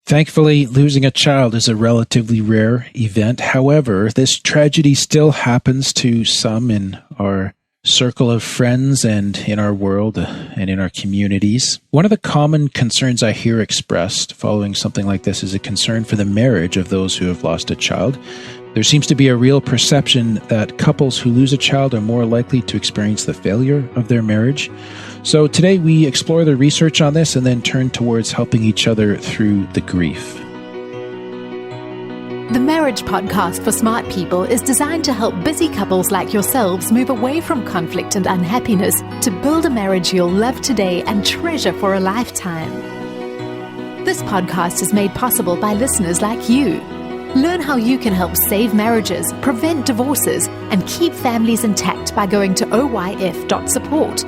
Thankfully, losing a child is a relatively rare event. However, this tragedy still happens to some in our circle of friends and in our world and in our communities. One of the common concerns I hear expressed following something like this is a concern for the marriage of those who have lost a child. There seems to be a real perception that couples who lose a child are more likely to experience the failure of their marriage. So today we explore the research on this and then turn towards helping each other through the grief. The Marriage Podcast for Smart People is designed to help busy couples like yourselves move away from conflict and unhappiness to build a marriage you'll love today and treasure for a lifetime. This podcast is made possible by listeners like you. Learn how you can help save marriages, prevent divorces, and keep families intact by going to oyf.support.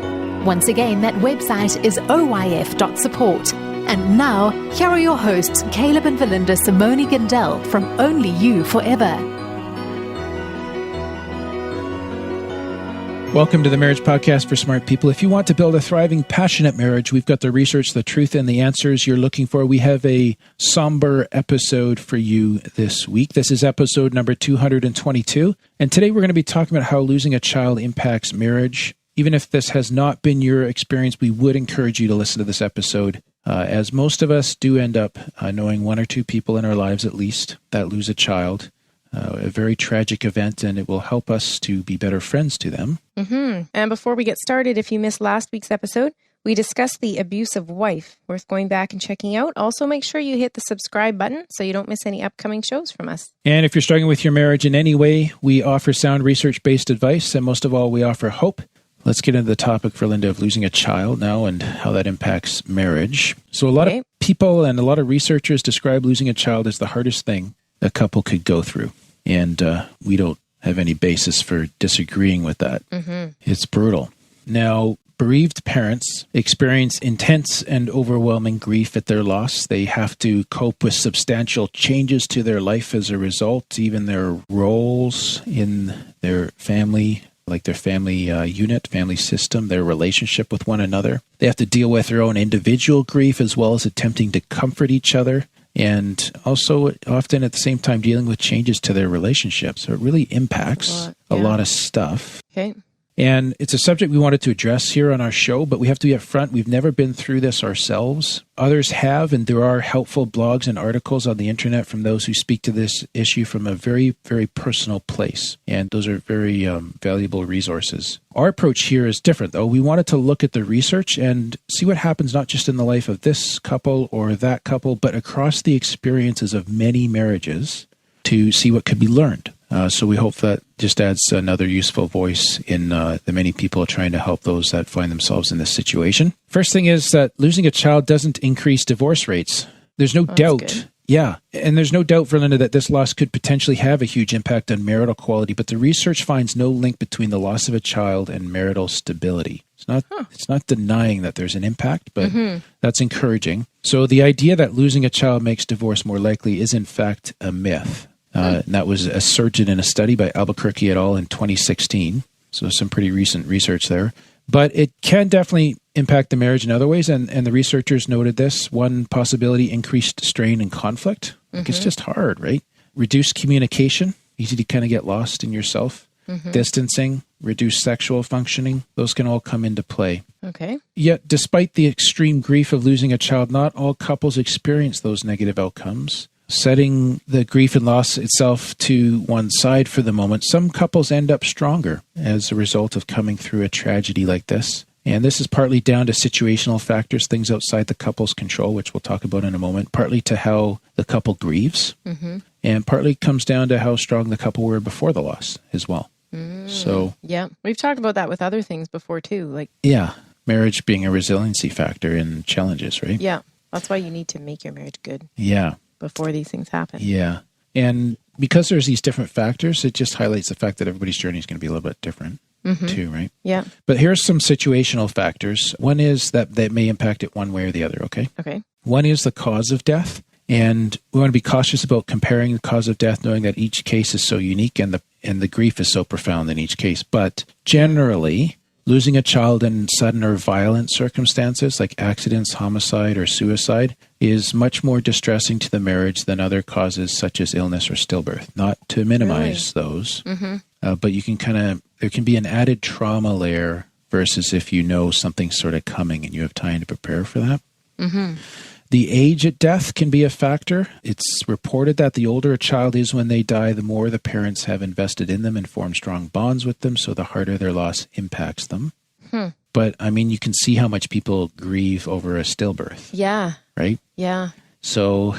Once again, that website is oyf.support. And now, here are your hosts, Caleb and Valinda Simone Gandel from Only You Forever. Welcome to the Marriage Podcast for Smart People. If you want to build a thriving, passionate marriage, we've got the research, the truth, and the answers you're looking for. We have a somber episode for you this week. This is episode number 222. And today we're going to be talking about how losing a child impacts marriage. Even if this has not been your experience, we would encourage you to listen to this episode, as most of us do end up knowing one or two people in our lives at least that lose a child. A very tragic event, and it will help us to be better friends to them. And before we get started, if you missed last week's episode, we discussed the abusive wife. Worth going back and checking out. Also, make sure you hit the subscribe button so you don't miss any upcoming shows from us. And if you're struggling with your marriage in any way, we offer sound research-based advice, and most of all, we offer hope. Let's get into the topic for Linda of losing a child now and how that impacts marriage. So a lot of people and a lot of researchers describe losing a child as the hardest thing a couple could go through. And we don't have any basis for disagreeing with that. It's brutal. Now, bereaved parents experience intense and overwhelming grief at their loss. They have to cope with substantial changes to their life as a result, even their roles in their family, like their family unit, family system, their relationship with one another. They have to deal with their own individual grief as well as attempting to comfort each other. And also often at the same time dealing with changes to their relationship. So it really impacts a lot of stuff. Okay. And it's a subject we wanted to address here on our show, but we have to be upfront. We've never been through this ourselves. Others have, and there are helpful blogs and articles on the internet from those who speak to this issue from a very, very personal place. And those are very valuable resources. Our approach here is different, though. We wanted to look at the research and see what happens not just in the life of this couple or that couple, but across the experiences of many marriages to see what could be learned. So we hope that just adds another useful voice in the many people trying to help those that find themselves in this situation. First thing is that losing a child doesn't increase divorce rates. There's no doubt. Good. Yeah. And there's no doubt, Verlinda, that this loss could potentially have a huge impact on marital quality, but the research finds no link between the loss of a child and marital stability. It's not denying that there's an impact, but that's encouraging. So the idea that losing a child makes divorce more likely is in fact a myth. And that was asserted in a study by Albuquerque et al. In 2016. So some pretty recent research there. But it can definitely impact the marriage in other ways. And the researchers noted this. One possibility, increased strain and conflict. Like it's just hard, right? Reduced communication. Easy to kind of get lost in yourself. Distancing, reduced sexual functioning. Those can all come into play. Okay. Yet, despite the extreme grief of losing a child, not all couples experience those negative outcomes. Setting the grief and loss itself to one side for the moment, some couples end up stronger as a result of coming through a tragedy like this. And this is partly down to situational factors, things outside the couple's control, which we'll talk about in a moment, partly to how the couple grieves, and partly comes down to how strong the couple were before the loss as well. So, yeah, we've talked about that with other things before too. Marriage being a resiliency factor in challenges, right? Yeah, that's why you need to make your marriage good. Yeah. Before these things happen. Yeah. And because there's these different factors, it just highlights the fact that everybody's journey is going to be a little bit different too, right? Yeah. But here's some situational factors. One is that may impact it one way or the other, okay? Okay. One is the cause of death. And we want to be cautious about comparing the cause of death, knowing that each case is so unique and the grief is so profound in each case. But generally, Losing a child in sudden or violent circumstances like accidents, homicide, or suicide is much more distressing to the marriage than other causes such as illness or stillbirth. Not to minimize those, but you can there can be an added trauma layer versus if you know something's sort of coming and you have time to prepare for that. The age at death can be a factor. It's reported that the older a child is when they die, the more the parents have invested in them and formed strong bonds with them, so the harder their loss impacts them. But, I mean, you can see how much people grieve over a stillbirth. Yeah. Right? Yeah. So,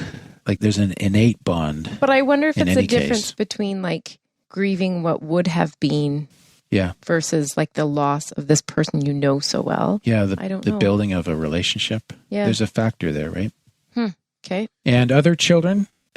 like, there's an innate bond. But I wonder if it's a difference case between, like, grieving what would have been versus, like, the loss of this person you know so well. Yeah, I don't the know. building of a relationship. Yeah. There's a factor there, right? Okay. And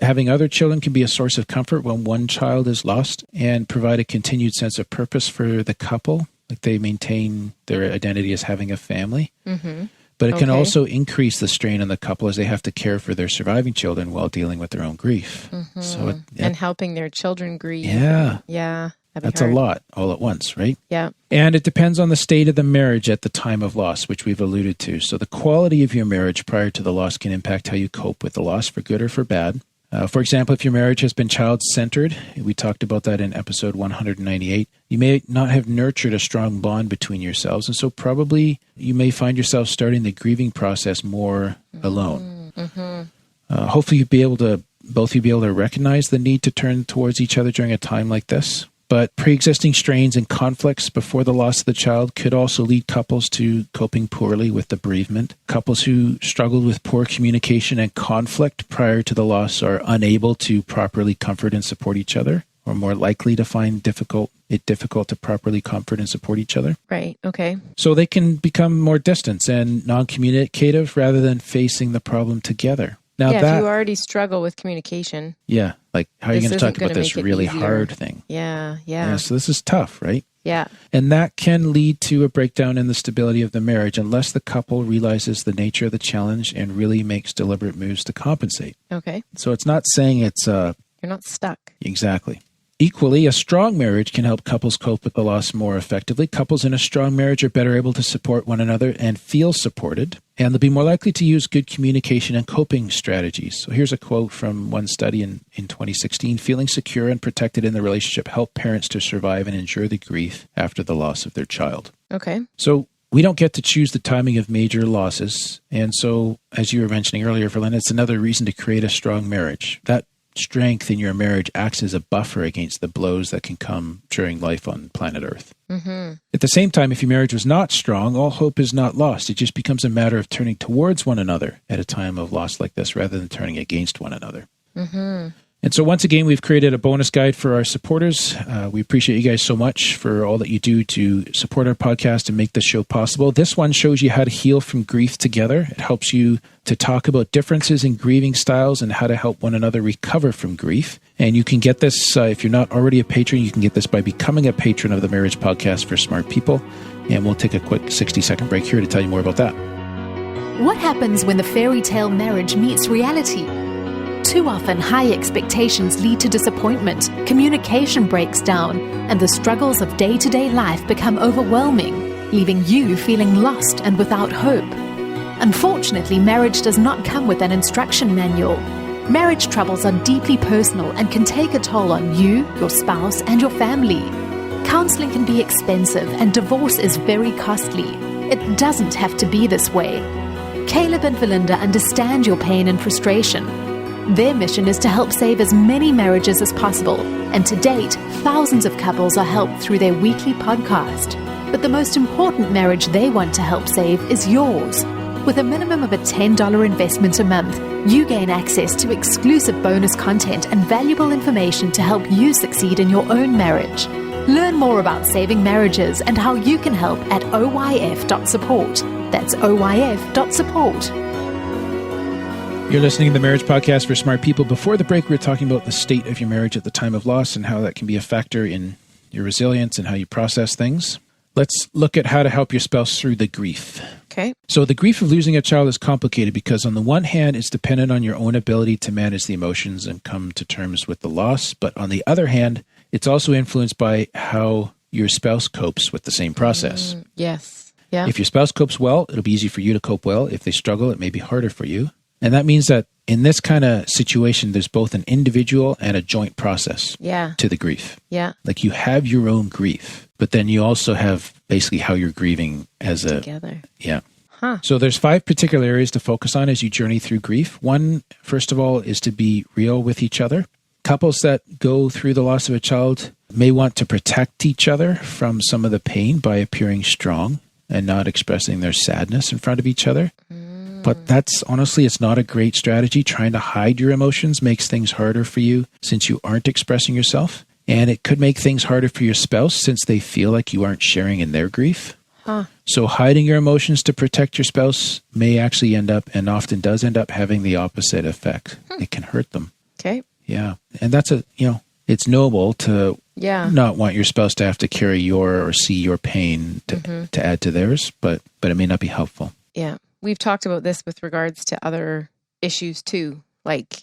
having other children can be a source of comfort when one child is lost and provide a continued sense of purpose for the couple. Like they maintain their identity as having a family. But it can also increase the strain on the couple as they have to care for their surviving children while dealing with their own grief. So and helping their children grieve. Yeah. Yeah. That's a lot all at once, right? Yeah. And it depends on the state of the marriage at the time of loss, which we've alluded to. So the quality of your marriage prior to the loss can impact how you cope with the loss for good or for bad. For example, if your marriage has been child-centered, we talked about that in episode 198, you may not have nurtured a strong bond between yourselves. And so probably you may find yourself starting the grieving process more alone. Hopefully both of you be able to recognize the need to turn towards each other during a time like this. But pre-existing strains and conflicts before the loss of the child could also lead couples to coping poorly with the bereavement. Couples who struggled with poor communication and conflict prior to the loss are unable to properly comfort and support each other, or more likely to find it difficult to properly comfort and support each other. Right. Okay. So they can become more distant and non-communicative rather than facing the problem together. Now if you already struggle with communication. Yeah. Like, how are you going to talk about this really hard thing? Yeah. So this is tough, right? Yeah. And that can lead to a breakdown in the stability of the marriage unless the couple realizes the nature of the challenge and really makes deliberate moves to compensate. Okay. So it's not saying it's You're not stuck. Exactly. Equally, a strong marriage can help couples cope with the loss more effectively. Couples in a strong marriage are better able to support one another and feel supported, and they'll be more likely to use good communication and coping strategies. So here's a quote from one study in 2016. Feeling secure and protected in the relationship help parents to survive and endure the grief after the loss of their child. Okay. So we don't get to choose the timing of major losses. And so, as you were mentioning earlier, Verlin, it's another reason to create a strong marriage. That strength in your marriage acts as a buffer against the blows that can come during life on planet Earth. At the same time, if your marriage was not strong, all hope is not lost. It just becomes a matter of turning towards one another at a time of loss like this rather than turning against one another. And so once again, we've created a bonus guide for our supporters. We appreciate you guys so much for all that you do to support our podcast and make this show possible. This one shows you how to heal from grief together. It helps you to talk about differences in grieving styles and how to help one another recover from grief. And you can get this, if you're not already a patron, you can get this by becoming a patron of the Marriage Podcast for Smart People. And we'll take a quick 60-second break here to tell you more about that. What happens when the fairy tale marriage meets reality? Too often, high expectations lead to disappointment, communication breaks down, and the struggles of day-to-day life become overwhelming, leaving you feeling lost and without hope. Unfortunately, marriage does not come with an instruction manual. Marriage troubles are deeply personal and can take a toll on you, your spouse, and your family. Counseling can be expensive, and divorce is very costly. It doesn't have to be this way. Caleb and Valinda understand your pain and frustration. Their mission is to help save as many marriages as possible, and to date, thousands of couples are helped through their weekly podcast. But the most important marriage they want to help save is yours. With a minimum of a $10 investment a month, you gain access to exclusive bonus content and valuable information to help you succeed in your own marriage. Learn more about saving marriages and how you can help at oyf.support. That's oyf.support. You're listening to the Marriage Podcast for Smart People. Before the break, we were talking about the state of your marriage at the time of loss and how that can be a factor in your resilience and how you process things. Let's look at how to help your spouse through the grief. Okay. So the grief of losing a child is complicated because on the one hand, it's dependent on your own ability to manage the emotions and come to terms with the loss. But on the other hand, it's also influenced by how your spouse copes with the same process. Yes. Yeah. If your spouse copes well, it'll be easy for you to cope well. If they struggle, it may be harder for you. And that means that in this kind of situation, there's both an individual and a joint process to the grief. Yeah. Like you have your own grief, but then you also have basically how you're grieving as together. Yeah. Huh. So there's 5 particular areas to focus on as you journey through grief. One, first of all, is to be real with each other. Couples that go through the loss of a child may want to protect each other from some of the pain by appearing strong and not expressing their sadness in front of each other. But that's honestly, it's not a great strategy. Trying to hide your emotions makes things harder for you since you aren't expressing yourself. And it could make things harder for your spouse since they feel like you aren't sharing in their grief. So hiding your emotions to protect your spouse may actually end up, and often does end up, having the opposite effect. It can hurt them. Okay. Yeah. And that's it's noble to not want your spouse to have to carry your or see your pain to add to theirs, but it may not be helpful. Yeah. We've talked about this with regards to other issues too, like,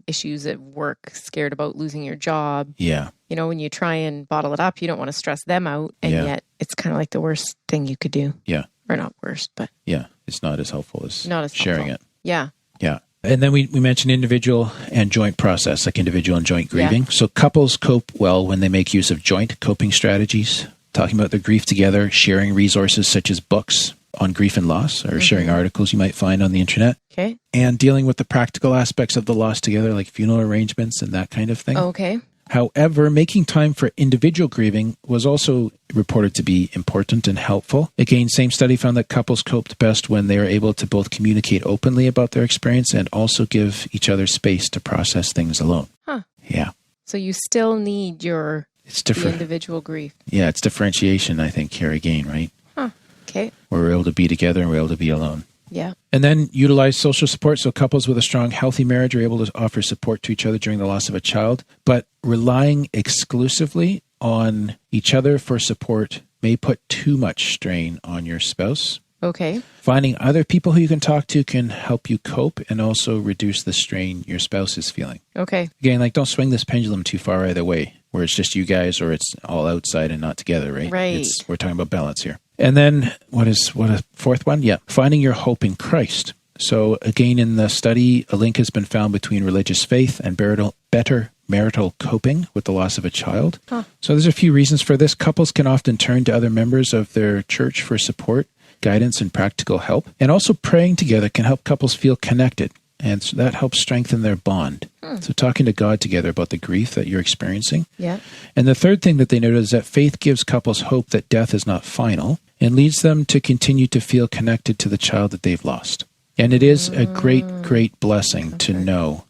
issues at work, scared about losing your job. Yeah. When you try and bottle it up, you don't want to stress them out. And yet it's kind of like the worst thing you could do. Yeah. Or not worst, but. Yeah. It's not as helpful as sharing it. Yeah. Yeah. And then we mentioned individual and joint process, like individual and joint grieving. So couples cope well when they make use of joint coping strategies, talking about their grief together, sharing resources such as books on grief and loss, or sharing articles you might find on the internet. Okay. And dealing with the practical aspects of the loss together, like funeral arrangements and that kind of thing. Okay. However, making time for individual grieving was also reported to be important and helpful. Again, same study found that couples coped best when they were able to both communicate openly about their experience and also give each other space to process things alone. Huh. Yeah. So you still need the individual grief. Yeah, it's differentiation, I think, here again, right? Huh. Okay. Where we're able to be together and we're able to be alone. Yeah. And then utilize social support. So couples with a strong, healthy marriage are able to offer support to each other during the loss of a child, but relying exclusively on each other for support may put too much strain on your spouse. Okay. Finding other people who you can talk to can help you cope and also reduce the strain your spouse is feeling. Okay. Again, don't swing this pendulum too far either way, where it's just you guys or it's all outside and not together, right? Right. We're talking about balance here. And then what a fourth one? Yeah. Finding your hope in Christ. So again, in the study, a link has been found between religious faith and better marital coping with the loss of a child. So there's a few reasons for this. Couples can often turn to other members of their church for support, guidance, and practical help. And also praying together can help couples feel connected. And so that helps strengthen their bond. So talking to God together about the grief that you're experiencing. Yeah. And the third thing that they noted is that faith gives couples hope that death is not final and leads them to continue to feel connected to the child that they've lost. And it is a great, great blessing to know,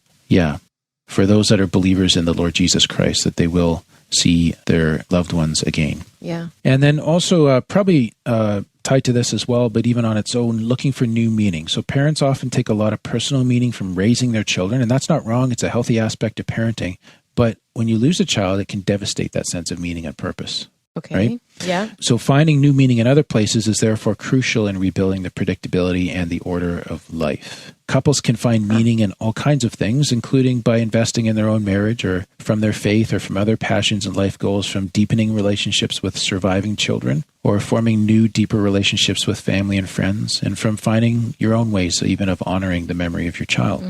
for those that are believers in the Lord Jesus Christ, that they will see their loved ones again. Yeah. And then also probably tied to this as well, but even on its own, looking for new meaning. So parents often take a lot of personal meaning from raising their children, and that's not wrong. It's a healthy aspect of parenting. But when you lose a child, it can devastate that sense of meaning and purpose. Okay. Right? Yeah. So finding new meaning in other places is therefore crucial in rebuilding the predictability and the order of life. Couples can find meaning in all kinds of things, including by investing in their own marriage or from their faith or from other passions and life goals, from deepening relationships with surviving children or forming new, deeper relationships with family and friends, and from finding your own ways even of honoring the memory of your child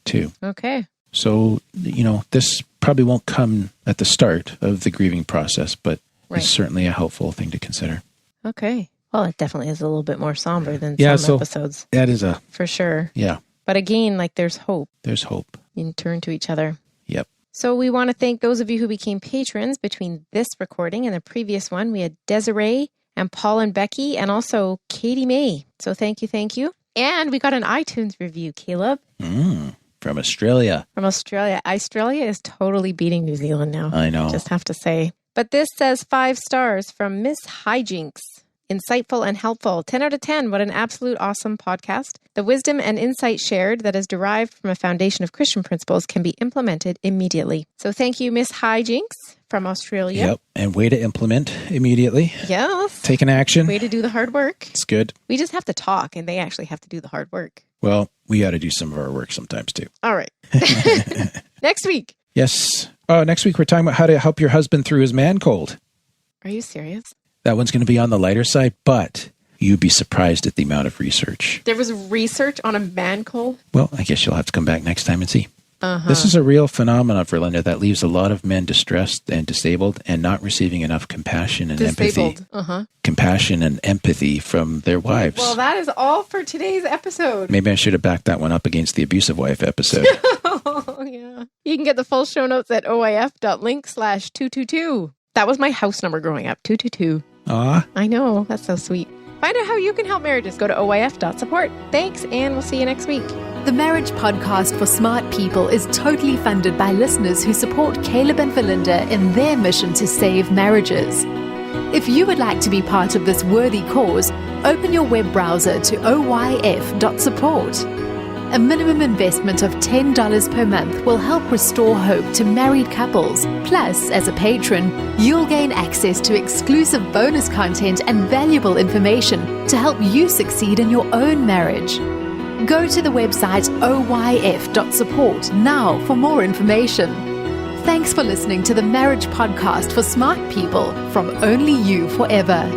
too. Okay. So, this probably won't come at the start of the grieving process, but it's certainly a helpful thing to consider. Okay. Well, it definitely is a little bit more somber than some episodes. That is for sure. Yeah. But again, there's hope. There's hope. You can turn to each other. Yep. So we want to thank those of you who became patrons between this recording and the previous one. We had Desiree and Paul and Becky and also Katie May. So thank you. And we got an iTunes review, Caleb. From Australia. Australia is totally beating New Zealand now. I know. Just have to say. But this says 5 stars from Miss Hijinks. Insightful and helpful. 10 out of 10. What an absolute awesome podcast. The wisdom and insight shared that is derived from a foundation of Christian principles can be implemented immediately. So thank you, Miss Hijinks from Australia. Yep. And way to implement immediately. Yes. Take an action. Way to do the hard work. It's good. We just have to talk and they actually have to do the hard work. Well, we got to do some of our work sometimes too. All right. Next week. Yes. Next week we're talking about how to help your husband through his man cold. Are you serious? That one's going to be on the lighter side, but you'd be surprised at the amount of research. There was research on a man cold? Well, I guess you'll have to come back next time and see. This is a real phenomenon for Linda that leaves a lot of men distressed and disabled and not receiving enough compassion and empathy. Compassion and empathy from their wives. Well, that is all for today's episode. Maybe I should have backed that one up against the abusive wife episode. Oh, yeah. You can get the full show notes at oif.link/222. That was my house number growing up, 222. Aw. I know. That's so sweet. Find out how you can help marriages. Go to oif.support. Thanks, and we'll see you next week. The Marriage Podcast for Smart People is totally funded by listeners who support Caleb and Valinda in their mission to save marriages. If you would like to be part of this worthy cause, open your web browser to oyf.support. A minimum investment of $10 per month will help restore hope to married couples. Plus, as a patron, you'll gain access to exclusive bonus content and valuable information to help you succeed in your own marriage. Go to the website oyf.support now for more information. Thanks for listening to the Marriage Podcast for Smart People from Only You Forever.